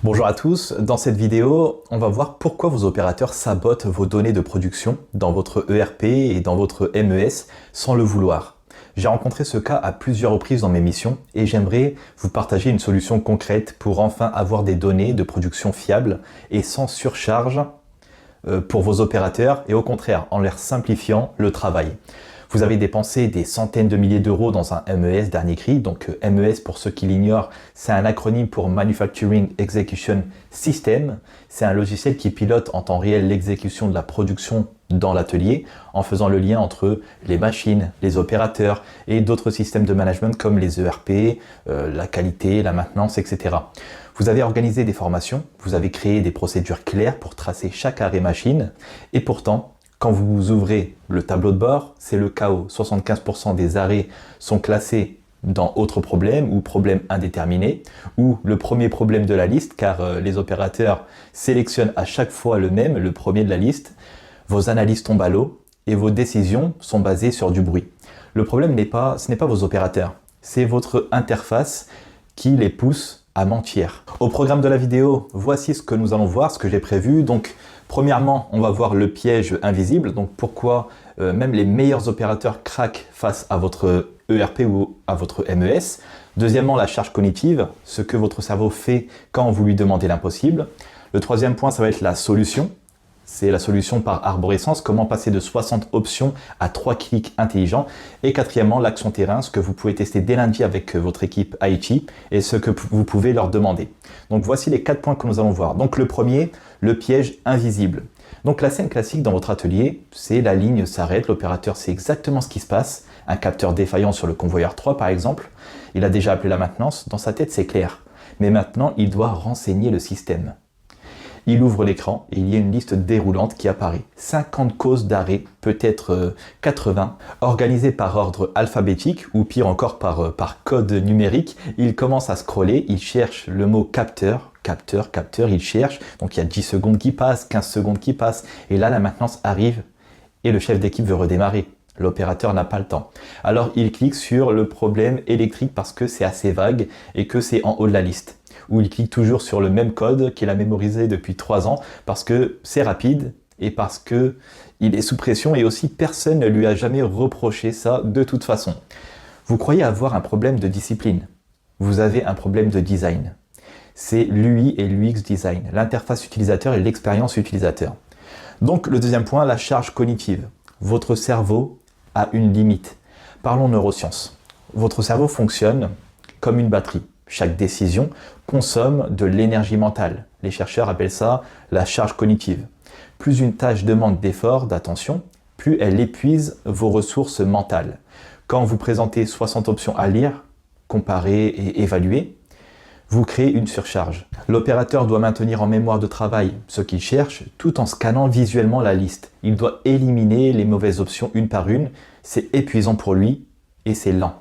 Bonjour à tous, dans cette vidéo, on va voir pourquoi vos opérateurs sabotent vos données de production dans votre ERP et dans votre MES sans le vouloir. J'ai rencontré ce cas à plusieurs reprises dans mes missions et j'aimerais vous partager une solution concrète pour enfin avoir des données de production fiables et sans surcharge pour vos opérateurs et au contraire en leur simplifiant le travail. Vous avez dépensé des centaines de milliers d'euros dans un MES dernier cri. Donc MES, pour ceux qui l'ignorent, c'est un acronyme pour Manufacturing Execution System. C'est un logiciel qui pilote en temps réel l'exécution de la production dans l'atelier en faisant le lien entre les machines, les opérateurs et d'autres systèmes de management comme les ERP, la qualité, la maintenance, etc. Vous avez organisé des formations, vous avez créé des procédures claires pour tracer chaque arrêt machine et pourtant, quand vous ouvrez le tableau de bord, c'est le chaos. 75% des arrêts sont classés dans autres problèmes ou problèmes indéterminés ou le premier problème de la liste car les opérateurs sélectionnent à chaque fois le même, le premier de la liste. Vos analyses tombent à l'eau et vos décisions sont basées sur du bruit. Le problème ce n'est pas vos opérateurs, c'est votre interface qui les pousse à mentir. Au programme de la vidéo, voici ce que nous allons voir, ce que j'ai prévu. Donc, premièrement, on va voir le piège invisible. Donc, pourquoi même les meilleurs opérateurs craquent face à votre ERP ou à votre MES. Deuxièmement, la charge cognitive, ce que votre cerveau fait quand vous lui demandez l'impossible. Le troisième point, ça va être la solution. C'est la solution par arborescence, comment passer de 60 options à 3 clics intelligents. Et quatrièmement, l'action terrain, ce que vous pouvez tester dès lundi avec votre équipe IT et ce que vous pouvez leur demander. Donc voici les 4 points que nous allons voir. Donc le premier, le piège invisible. Donc la scène classique dans votre atelier, c'est la ligne s'arrête, l'opérateur sait exactement ce qui se passe. Un capteur défaillant sur le convoyeur 3 par exemple, il a déjà appelé la maintenance, dans sa tête c'est clair. Mais maintenant, il doit renseigner le système. Il ouvre l'écran et il y a une liste déroulante qui apparaît. 50 causes d'arrêt, peut-être 80, organisées par ordre alphabétique ou pire encore par code numérique. Il commence à scroller, il cherche le mot capteur, il cherche. Donc il y a 10 secondes qui passent, 15 secondes qui passent. Et là, la maintenance arrive et le chef d'équipe veut redémarrer. L'opérateur n'a pas le temps. Alors il clique sur le problème électrique parce que c'est assez vague et que c'est en haut de la liste. Ou il clique toujours sur le même code qu'il a mémorisé depuis 3 ans parce que c'est rapide et parce que il est sous pression et aussi personne ne lui a jamais reproché ça de toute façon. Vous croyez avoir un problème de discipline. Vous avez un problème de design. C'est l'UI et l'UX design, l'interface utilisateur et l'expérience utilisateur. Donc le deuxième point, la charge cognitive. Votre cerveau a une limite. Parlons neurosciences. Votre cerveau fonctionne comme une batterie. Chaque décision consomme de l'énergie mentale. Les chercheurs appellent ça la charge cognitive. Plus une tâche demande d'effort, d'attention, plus elle épuise vos ressources mentales. Quand vous présentez 60 options à lire, comparer et évaluer, vous créez une surcharge. L'opérateur doit maintenir en mémoire de travail ce qu'il cherche tout en scannant visuellement la liste. Il doit éliminer les mauvaises options une par une. C'est épuisant pour lui et c'est lent.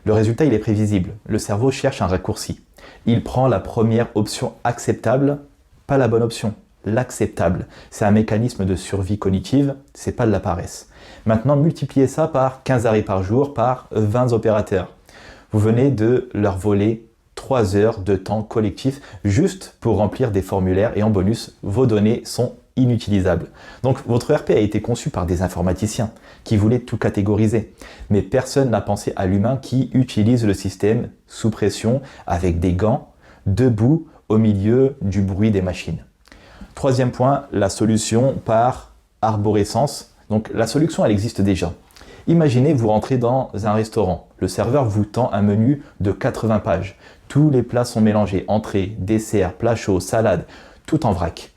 Le résultat, il est prévisible. Le cerveau cherche un raccourci. Il prend la première option acceptable, pas la bonne option, l'acceptable. C'est un mécanisme de survie cognitive, c'est pas de la paresse. Maintenant, multipliez ça par 15 arrêts par jour, par 20 opérateurs. Vous venez de leur voler 3 heures de temps collectif juste pour remplir des formulaires et en bonus, vos données sont inutilisables. Donc votre ERP a été conçu par des informaticiens qui voulaient tout catégoriser. Mais personne n'a pensé à l'humain qui utilise le système sous pression avec des gants, debout au milieu du bruit des machines. Troisième point, la solution par arborescence. Donc la solution, elle existe déjà. Imaginez, vous rentrez dans un restaurant. Le serveur vous tend un menu de 80 pages. Tous les plats sont mélangés, entrées, desserts, plats chauds, salades, tout en vrac.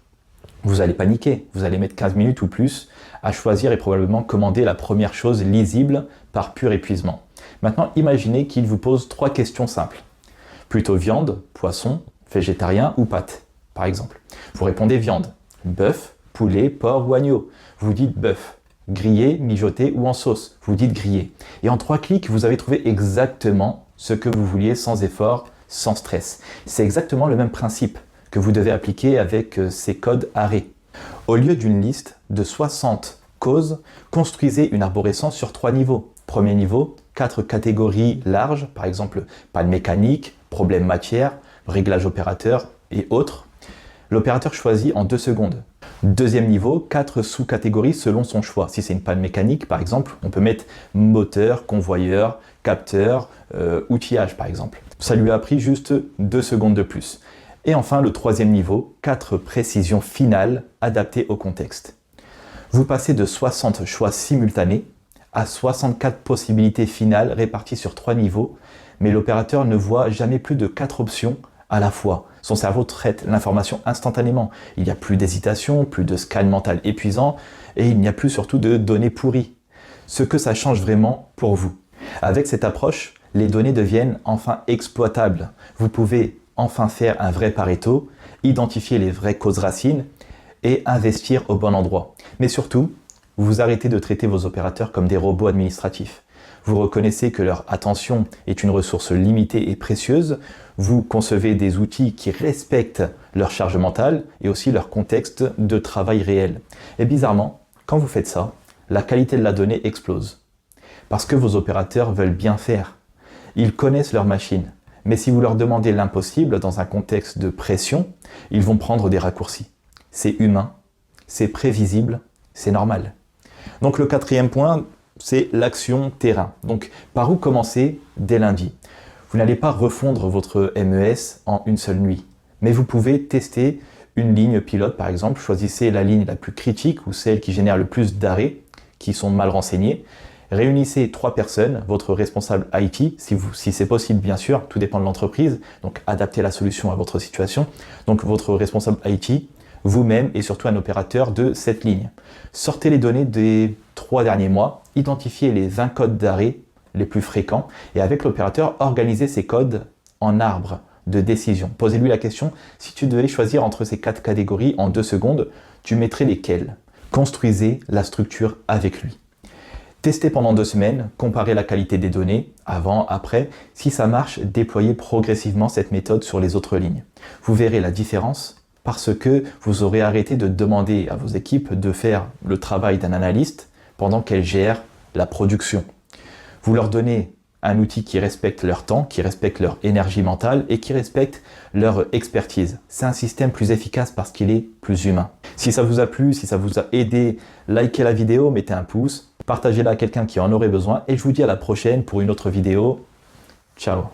Vous allez paniquer, vous allez mettre 15 minutes ou plus à choisir et probablement commander la première chose lisible par pur épuisement. Maintenant, imaginez qu'il vous pose 3 questions simples. Plutôt viande, poisson, végétarien ou pâtes, par exemple. Vous répondez viande, bœuf, poulet, porc ou agneau. Vous dites bœuf. Grillé, mijoté ou en sauce. Vous dites grillé. Et en 3 clics, vous avez trouvé exactement ce que vous vouliez sans effort, sans stress. C'est exactement le même principe que vous devez appliquer avec ces codes arrêt. Au lieu d'une liste de 60 causes, construisez une arborescence sur 3 niveaux. Premier niveau, 4 catégories larges, par exemple panne mécanique, problème matière, réglage opérateur, et autres, l'opérateur choisit en 2 secondes. Deuxième niveau, 4 sous-catégories selon son choix. Si c'est une panne mécanique, par exemple, on peut mettre moteur, convoyeur, capteur, outillage, par exemple. Ça lui a pris juste 2 secondes de plus. Et enfin, le troisième niveau, 4 précisions finales adaptées au contexte. Vous passez de 60 choix simultanés à 64 possibilités finales réparties sur 3 niveaux, mais l'opérateur ne voit jamais plus de 4 options à la fois. Son cerveau traite l'information instantanément. Il n'y a plus d'hésitation, plus de scan mental épuisant, et il n'y a plus surtout de données pourries. Ce que ça change vraiment pour vous. Avec cette approche, les données deviennent enfin exploitables. Vous pouvez enfin faire un vrai Pareto, identifier les vraies causes racines et investir au bon endroit. Mais surtout, vous arrêtez de traiter vos opérateurs comme des robots administratifs. Vous reconnaissez que leur attention est une ressource limitée et précieuse. Vous concevez des outils qui respectent leur charge mentale et aussi leur contexte de travail réel. Et bizarrement, quand vous faites ça, la qualité de la donnée explose. Parce que vos opérateurs veulent bien faire. Ils connaissent leur machine. Mais si vous leur demandez l'impossible dans un contexte de pression, ils vont prendre des raccourcis. C'est humain, c'est prévisible, c'est normal. Donc le quatrième point, c'est l'action terrain. Donc par où commencer dès lundi? Vous n'allez pas refondre votre MES en une seule nuit, mais vous pouvez tester une ligne pilote par exemple. Choisissez la ligne la plus critique ou celle qui génère le plus d'arrêts, qui sont mal renseignés. Réunissez 3 personnes, votre responsable IT, si c'est possible bien sûr, tout dépend de l'entreprise, donc adaptez la solution à votre situation. Donc votre responsable IT, vous-même et surtout un opérateur de cette ligne. Sortez les données des 3 derniers mois, identifiez les 20 codes d'arrêt les plus fréquents et avec l'opérateur, organisez ces codes en arbre de décision. Posez-lui la question, si tu devais choisir entre ces 4 catégories en 2 secondes, tu mettrais lesquelles? Construisez la structure avec lui. Testez pendant 2 semaines, comparez la qualité des données, avant, après. Si ça marche, déployez progressivement cette méthode sur les autres lignes. Vous verrez la différence parce que vous aurez arrêté de demander à vos équipes de faire le travail d'un analyste pendant qu'elles gèrent la production. Vous leur donnez un outil qui respecte leur temps, qui respecte leur énergie mentale et qui respecte leur expertise. C'est un système plus efficace parce qu'il est plus humain. Si ça vous a plu, si ça vous a aidé, likez la vidéo, mettez un pouce, partagez-la à quelqu'un qui en aurait besoin et je vous dis à la prochaine pour une autre vidéo. Ciao!